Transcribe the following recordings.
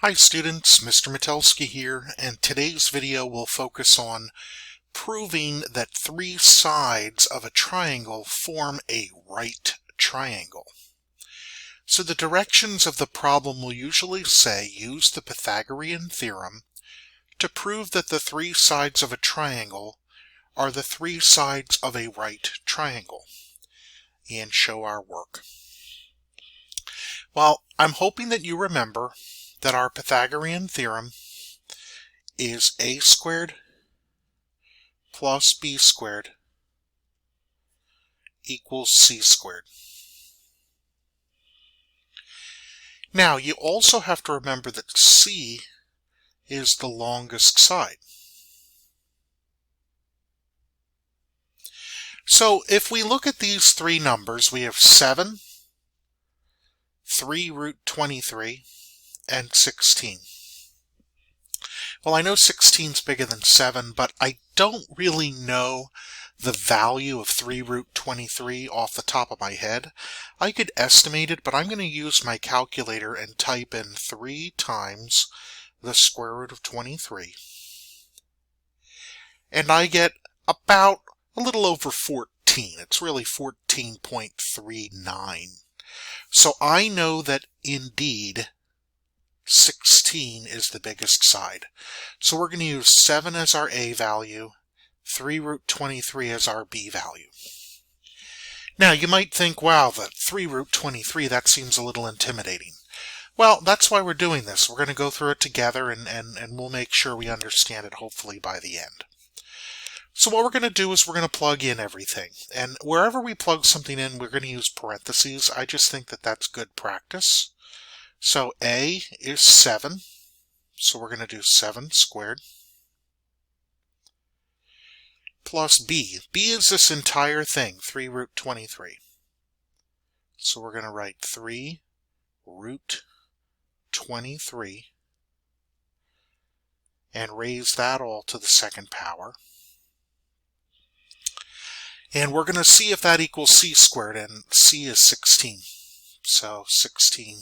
Hi students, Mr. Metelsky here, and today's video will focus on proving that three sides of a triangle form a right triangle. So the directions of the problem will usually say use the Pythagorean theorem to prove that the three sides of a triangle are the three sides of a right triangle, and show our work. Well, I'm hoping that you remember that our Pythagorean theorem is a squared plus b squared equals c squared. Now, you also have to remember that c is the longest side. So if we look at these three numbers, we have 7, 3 root 23, and 16. Well, I know 16 is bigger than 7, but I don't really know the value of 3 root 23 off the top of my head. I could estimate it, but I'm going to use my calculator and type in 3 times the square root of 23. And I get about a little over 14. It's really 14.39. So I know that indeed 16 is the biggest side. So we're going to use 7 as our A value, 3 root 23 as our B value. Now you might think, wow, the 3 root 23, that seems a little intimidating. Well, that's why we're doing this. We're going to go through it together and we'll make sure we understand it hopefully by the end. So what we're going to do is we're going to plug in everything. And wherever we plug something in, we're going to use parentheses. I just think that that's good practice. So A is 7. So we're going to do 7 squared. Plus B. B is this entire thing, 3 root 23. So we're going to write 3 root 23 and raise that all to the second power. And we're going to see if that equals c squared, and c is 16. So 16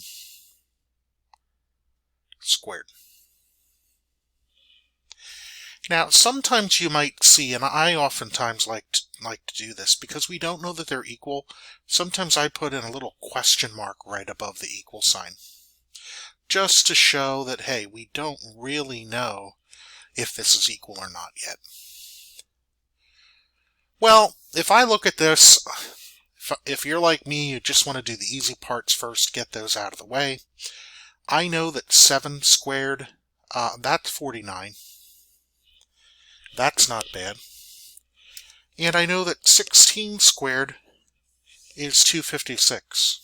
squared. Now, sometimes you might see, and I oftentimes like to do this, because we don't know that they're equal, sometimes I put in a little question mark right above the equal sign, just to show that, hey, we don't really know if this is equal or not yet. Well, if I look at this, if you're like me, you just want to do the easy parts first, get those out of the way. I know that 7 squared, that's 49. That's not bad. And I know that 16 squared is 256.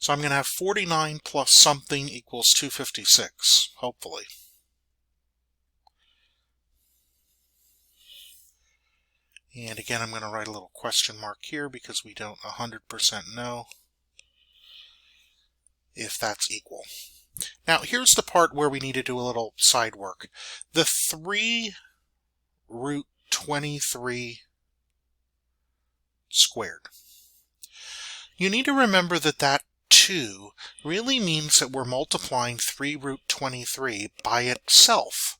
So I'm going to have 49 plus something equals 256, hopefully. And again, I'm going to write a little question mark here because we don't 100% know if that's equal. Now, here's the part where we need to do a little side work. The 3 root 23 squared. You need to remember that that 2 really means that we're multiplying 3 root 23 by itself.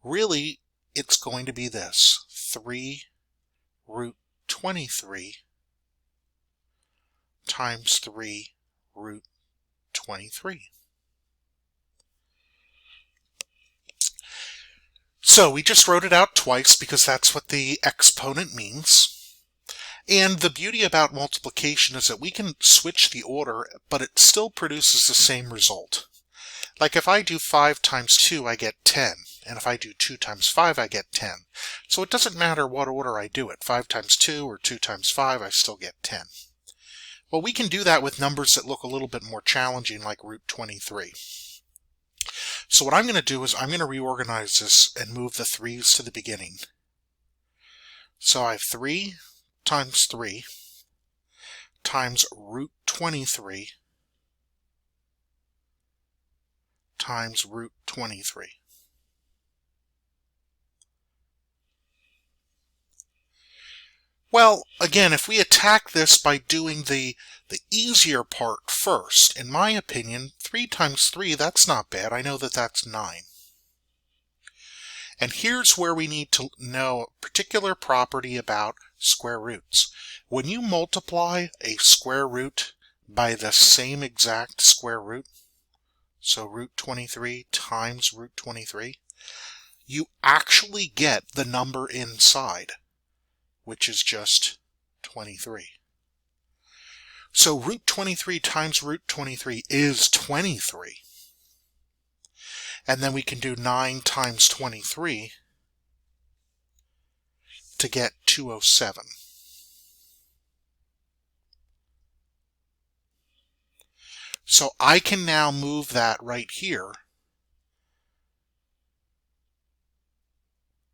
Really, it's going to be this, 3 root 23 times 3 root 23. So we just wrote it out twice because that's what the exponent means. And the beauty about multiplication is that we can switch the order, but it still produces the same result. Like if I do 5 times 2, I get 10. And if I do 2 times 5, I get 10. So it doesn't matter what order I do it. 5 times 2 or 2 times 5, I still get 10. Well, we can do that with numbers that look a little bit more challenging, like root 23. So what I'm going to do is I'm going to reorganize this and move the 3's to the beginning. So I have 3 times 3 times root 23 times root 23. Well, again, if we attack this by doing the easier part first, in my opinion, 3 times 3, that's not bad. I know that that's 9. And here's where we need to know a particular property about square roots. When you multiply a square root by the same exact square root, so root 23 times root 23, you actually get the number inside, which is just 23. So root 23 times root 23 is 23. And then we can do 9 times 23 to get 207. So I can now move that right here,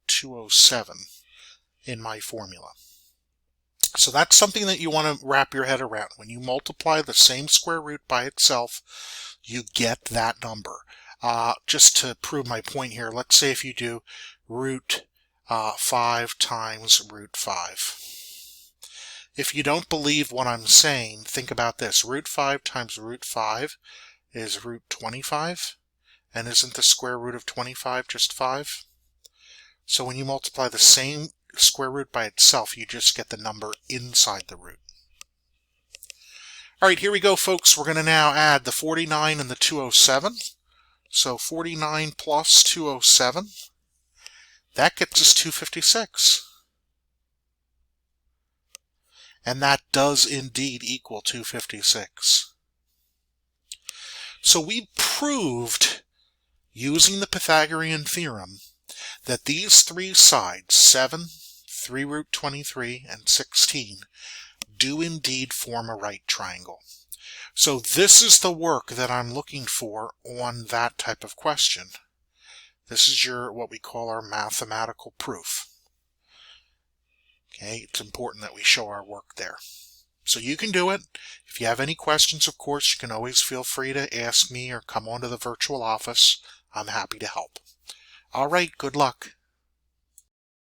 207, in my formula. So that's something that you want to wrap your head around. When you multiply the same square root by itself, you get that number. Just to prove my point here, let's say if you do root 5 times root 5. If you don't believe what I'm saying, think about this. Root 5 times root 5 is root 25. And isn't the square root of 25 just 5? So when you multiply the same square root by itself, you just get the number inside the root. All right, here we go, folks. We're going to now add the 49 and the 207. So 49 plus 207, that gets us 256. And that does indeed equal 256. So we proved, using the Pythagorean theorem, that these three sides, 7, 3 root 23, and 16, do indeed form a right triangle. So this is the work that I'm looking for on that type of question. This is what we call our mathematical proof. Okay, it's important that we show our work there. So you can do it. If you have any questions, of course, you can always feel free to ask me or come onto the virtual office. I'm happy to help. All right, good luck.